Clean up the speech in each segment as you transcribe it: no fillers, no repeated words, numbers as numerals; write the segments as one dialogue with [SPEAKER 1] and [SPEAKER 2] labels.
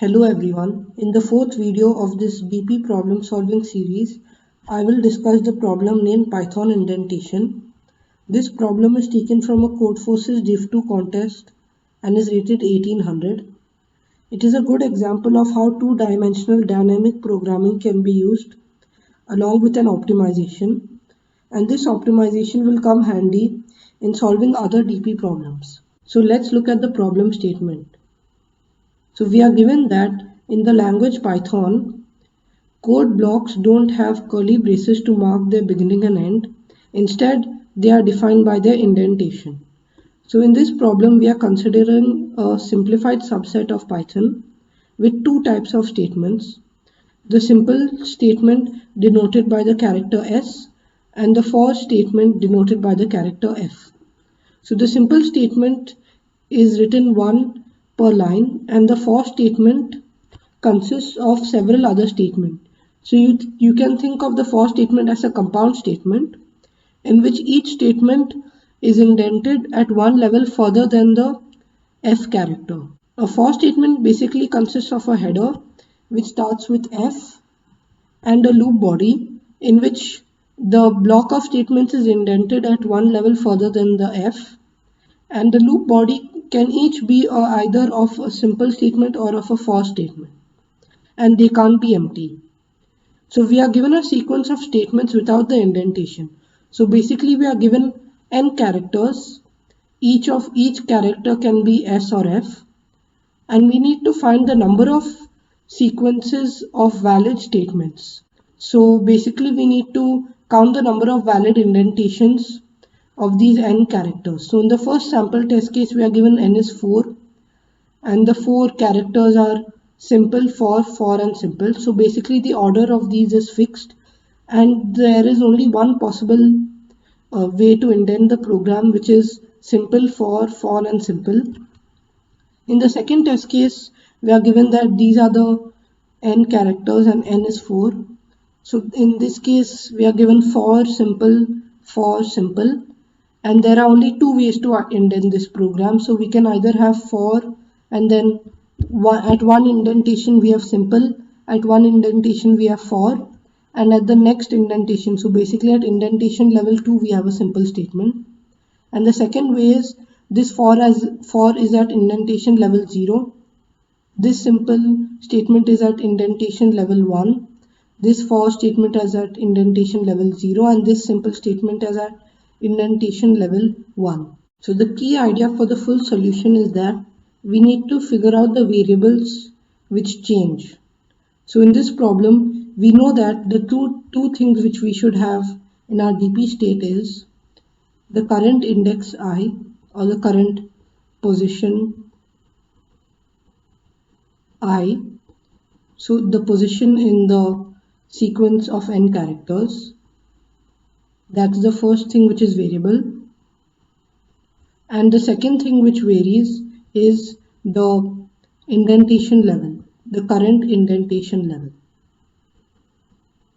[SPEAKER 1] Hello everyone. In the fourth video of this BP problem solving series, I will discuss the problem named Python indentation. This problem is taken from a Codeforces Div2 contest and is rated 1800. It is a good example of how two-dimensional dynamic programming can be used along with an optimization, and this optimization will come handy in solving other DP problems. So let's look at the problem statement. So we are given that in the language Python, code blocks don't have curly braces to mark their beginning and end. Instead, they are defined by their indentation. So in this problem, we are considering a simplified subset of Python with two types of statements. The simple statement denoted by the character S and the for statement denoted by the character F. So the simple statement is written one per line and the for statement consists of several other statements. So you can think of the for statement as a compound statement in which each statement is indented at one level further than the F character. A for statement basically consists of a header which starts with F and a loop body in which the block of statements is indented at one level further than the F, and the loop body can each be either of a simple statement or of a for statement, and they can't be empty. So we are given a sequence of statements without the indentation. So basically we are given n characters. Each character can be S or F, and we need to find the number of sequences of valid statements. So basically we need to count the number of valid indentations of these n characters. So in the first sample test case we are given n is 4, and the 4 characters are simple, for and simple. So basically the order of these is fixed, and there is only one possible way to indent the program, which is simple, for and simple. In the second test case, we are given that these are the n characters and n is 4. So in this case, we are given for, simple, and there are only two ways to indent this program. So we can either have for and then at one indentation we have simple, at one indentation we have for, and at the next indentation, so basically at indentation level 2 we have a simple statement. And the second way is this for is at indentation level 0, this simple statement is at indentation level 1, this for statement is at indentation level 0, and this simple statement is at indentation level 1. So the key idea for the full solution is that we need to figure out the variables which change. So in this problem, we know that the two things which we should have in our DP state is the current index I, or the current position I. So the position in the sequence of n characters, that's the first thing which is variable. And the second thing which varies is the indentation level, the current indentation level.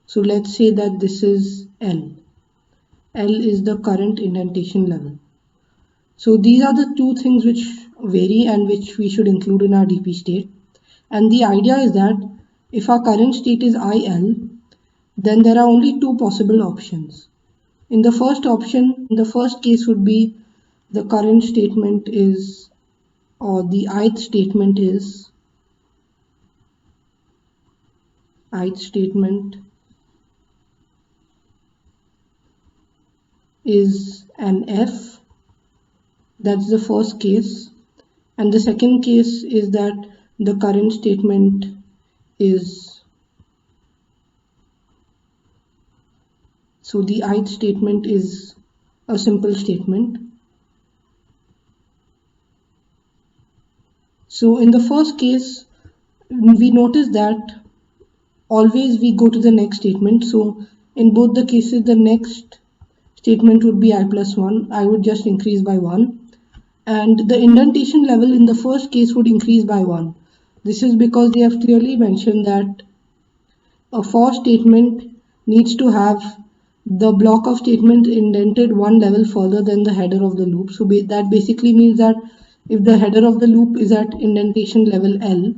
[SPEAKER 1] So let's say that this is L. L is the current indentation level. So these are the two things which vary and which we should include in our DP state. And the idea is that if our current state is IL, then there are only two possible options. In the first option, the first case would be the current statement is, or the ith statement is, an F. That's the first case. And the second case is that the current statement is, so the ith statement is a simple statement. So in the first case, we notice that always we go to the next statement. So in both the cases, the next statement would be I plus 1. I would just increase by 1. And the indentation level in the first case would increase by 1. This is because they have clearly mentioned that a for statement needs to have the block of statement indented one level further than the header of the loop. So that basically means that if the header of the loop is at indentation level L,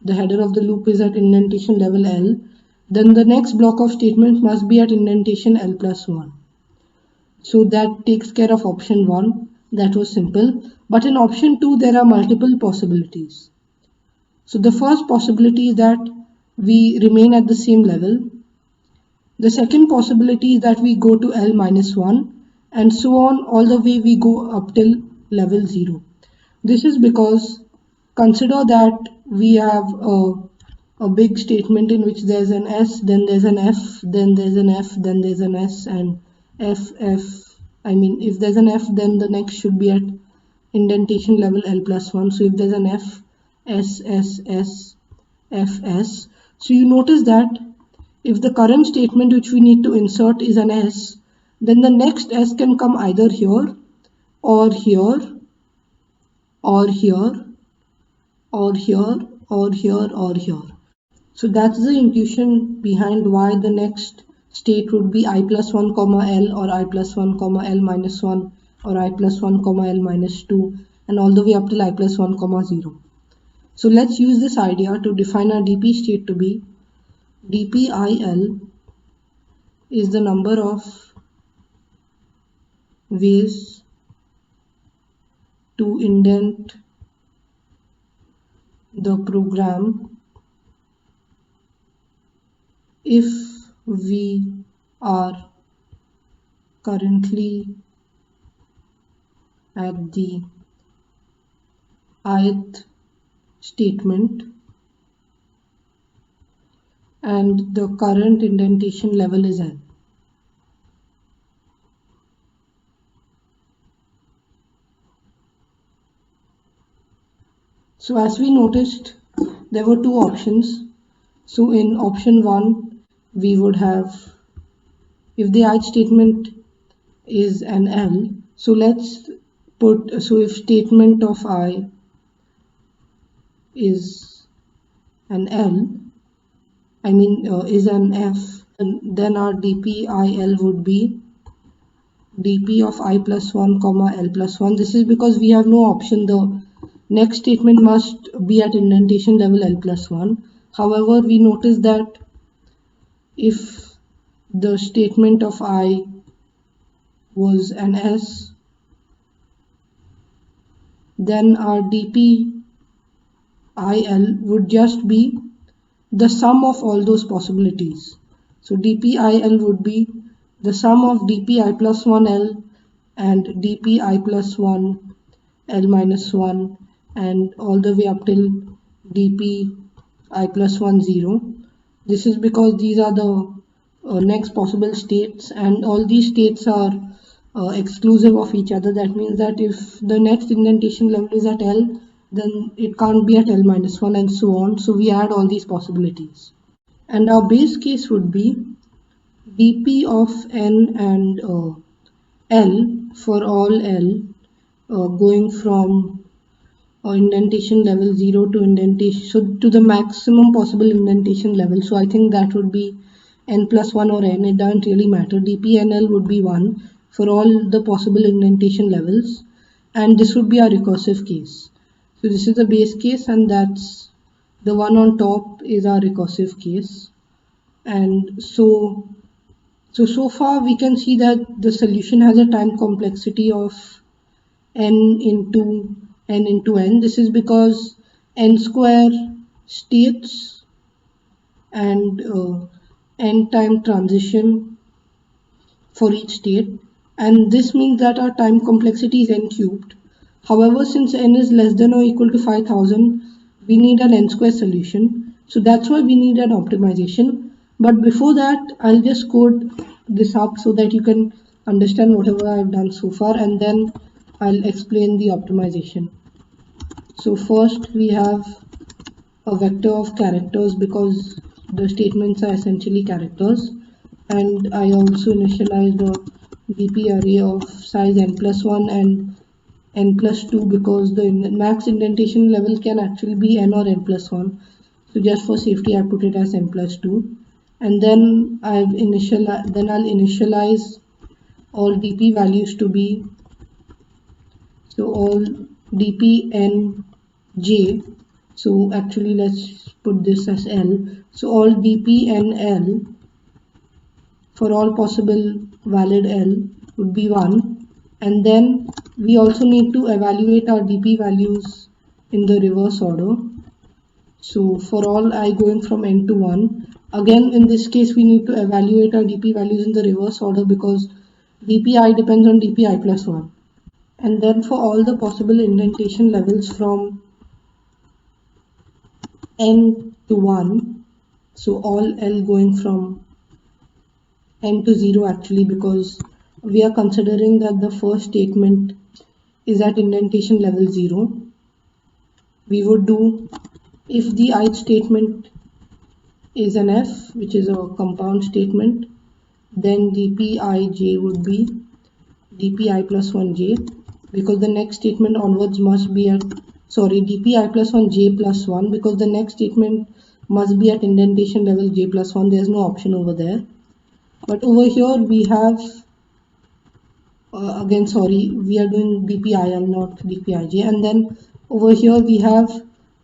[SPEAKER 1] the header of the loop is at indentation level L, then the next block of statements must be at indentation L plus 1. So that takes care of option 1. That was simple. But in option 2, there are multiple possibilities. So the first possibility is that we remain at the same level. The second possibility is that we go to L minus 1 and so on all the way we go up till level 0. This is because consider that we have a big statement in which there's an S, then there's an F, then there's an F, then there's an S, and if there's an F, then the next should be at indentation level L plus 1. So if there's an F, S, S, S, F, S. So you notice that if the current statement which we need to insert is an S, then the next S can come either here, or here, or here, or here, or here, or here. So that's the intuition behind why the next state would be I plus 1 comma L, or I plus 1 comma L minus 1, or I plus 1 comma L minus 2, and all the way up till I plus 1 comma 0. So let's use this idea to define our dp state to be dpIL is the number of ways to indent the program if we are currently at the ith statement and the current indentation level is N. So as we noticed, there were two options. So in option 1, we would have, if the ith statement is an L, so let's put, so if statement of I is an L, is an F, then our dpIL would be dp of I plus 1 comma L plus 1. This is because we have no option. The next statement must be at indentation level L plus 1. However, we notice that if the statement of I was an S, then our dpIL would just be the sum of all those possibilities. So dpIL would be the sum of dpi plus 1L and dpi plus 1 L minus 1 and all the way up till dpi plus 1 0. This is because these are the next possible states, and all these states are exclusive of each other. That means that if the next indentation level is at L, then it can't be at L minus 1 and so on. So we add all these possibilities. And our base case would be dp of N and L for all L going from indentation level 0 to indentation, so to the maximum possible indentation level. So I think that would be N plus 1 or N, it doesn't really matter. dpNL would be 1 for all the possible indentation levels, and this would be our recursive case. So this is the base case, and that's the one on top is our recursive case. And so far we can see that the solution has a time complexity of n into n. This is because n square states and n time transition for each state, and this means that our time complexity is n cubed. However, since n is less than or equal to 5000, we need an n square solution. So that's why we need an optimization. But before that, I'll just code this up so that you can understand whatever I've done so far, and then I'll explain the optimization. So first we have a vector of characters because the statements are essentially characters, and I also initialized a dp array of size n plus 1 and n plus 2 because the max indentation level can actually be n or n plus 1. So just for safety I put it as n plus 2, and then I'll initialize all dp values to be, so all dp n j. So actually let's put this as L. So all dp and L for all possible valid L would be 1, and then we also need to evaluate our dp values in the reverse order. So for all I going from n to 1, again in this case we need to evaluate our dp values in the reverse order because dpi depends on dpi plus 1. And then for all the possible indentation levels from n to 1, so all L going from n to 0 actually, because we are considering that the first statement is at indentation level 0. We would do, if the ith statement is an F, which is a compound statement, then dpij would be dpi plus 1j, because the next statement onwards must be at, dpi plus 1j plus 1, because the next statement must be at indentation level j plus 1. There's no option over there. But over here we have, we are doing dpil, not dpij. And then over here we have,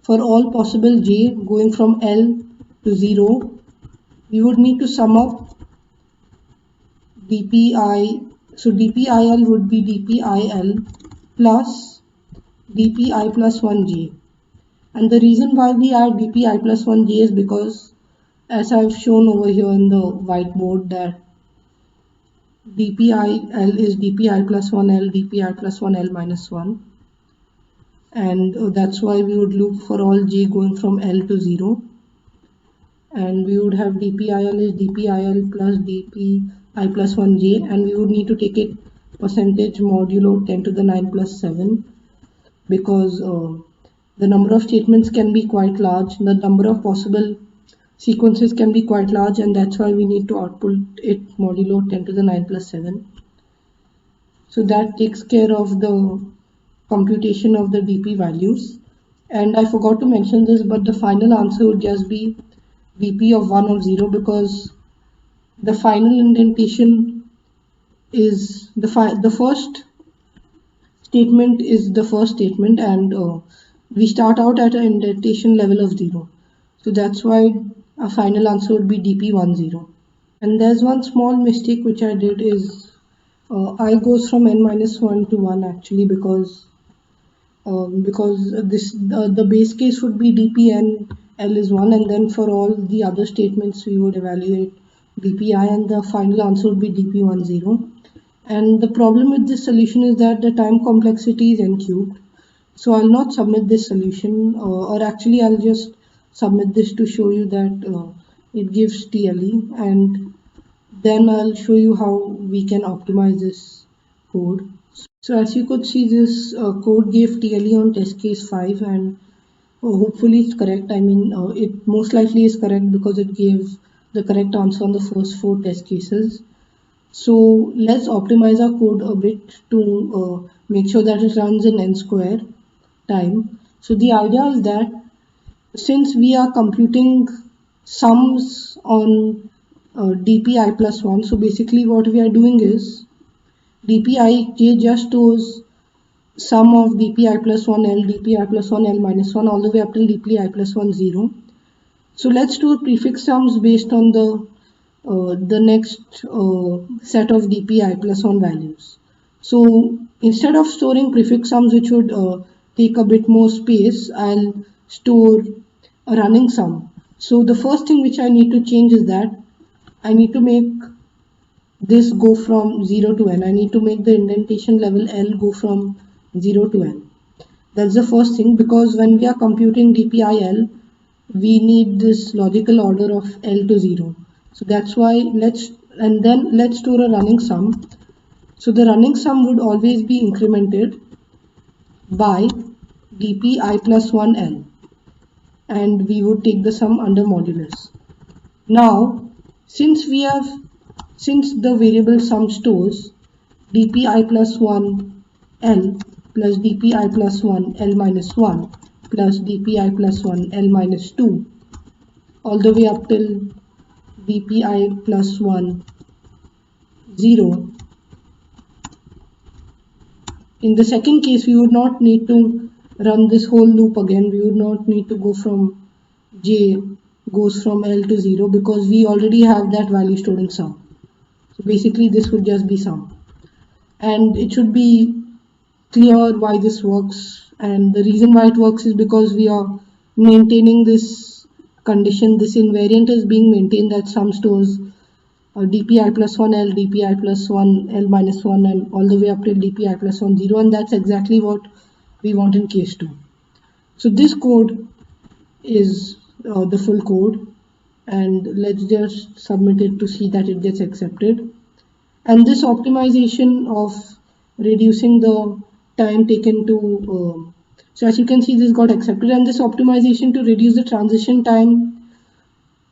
[SPEAKER 1] for all possible j going from L to 0, we would need to sum up dpi. So dpil would be dpil plus dpi plus 1j. And the reason why we add dpi plus 1j is because, as I've shown over here in the whiteboard, that dpil is dpi plus 1l, dpi plus 1l minus 1. And that's why we would loop for all j going from L to 0. And we would have dpil is dpil plus dpi plus 1j, and we would need to take it percentage modulo 10 to the 9 plus 7, because the number of statements can be quite large, the number of possible sequences can be quite large, and that's why we need to output it modulo 10 to the 9 plus 7. So that takes care of the computation of the dp values. And I forgot to mention this, but the final answer would just be dp of 1 or 0, because the final indentation is the first statement is the first statement, and we start out at an indentation level of 0. So that's why our final answer would be dp10. And there's one small mistake which I did is I goes from n minus 1 to 1 actually, because the base case would be dpn L is 1, and then for all the other statements we would evaluate dpi, and the final answer would be dp10. And the problem with this solution is that the time complexity is n cubed. So I'll not submit this solution, or actually I'll just submit this to show you that it gives TLE, and then I'll show you how we can optimize this code. So as you could see, this code gave TLE on test case 5, and hopefully it's correct. I mean, it most likely is correct because it gave the correct answer on the first 4 test cases. So let's optimize our code a bit to make sure that it runs in n square time. So the idea is that since we are computing sums on dpi plus 1, so basically what we are doing is dpij just stores sum of dpi plus 1l, dpi plus 1l minus 1 all the way up till dpi plus 1 0. So let's store prefix sums based on the next set of dpi plus 1 values. So instead of storing prefix sums, which would take a bit more space, I'll store a running sum. So the first thing which I need to change is that I need to make this go from 0 to n. I need to make the indentation level L go from 0 to n. That's the first thing, because when we are computing dpil, we need this logical order of L to 0. So that's why let's store a running sum. So the running sum would always be incremented by dpi plus 1l, and we would take the sum under modulus. Now, since the variable sum stores dpi plus 1l plus dpi plus 1l minus 1 plus dpi plus 1l minus 2 all the way up till dpi plus 1 0. In the second case, we would not need to run this whole loop again. We would not need to go from j goes from L to 0 because we already have that value stored in sum. So basically this would just be sum. And it should be clear why this works, and the reason why it works is because we are maintaining this condition. This invariant is being maintained that sum stores dpi plus 1 L, dpi plus 1 L minus 1 and all the way up till dpi plus 1 0, and that's exactly what we want in case 2. So this code is the full code, and let's just submit it to see that it gets accepted. And this optimization of reducing the time taken to so as you can see, this got accepted, and this optimization to reduce the transition time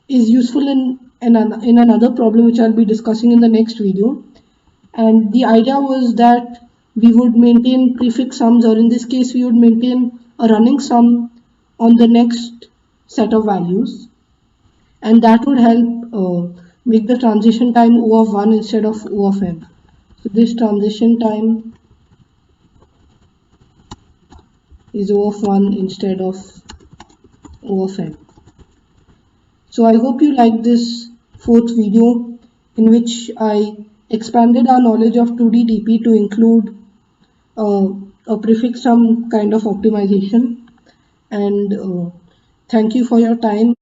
[SPEAKER 1] is useful in another problem which I'll be discussing in the next video. And the idea was that we would maintain prefix sums, or in this case we would maintain a running sum on the next set of values, and that would help make the transition time O of 1 instead of O of n. So this transition time is O of 1 instead of O of n. So I hope you liked this fourth video in which I expanded our knowledge of 2D DP to include a prefix sum kind of optimization. And thank you for your time.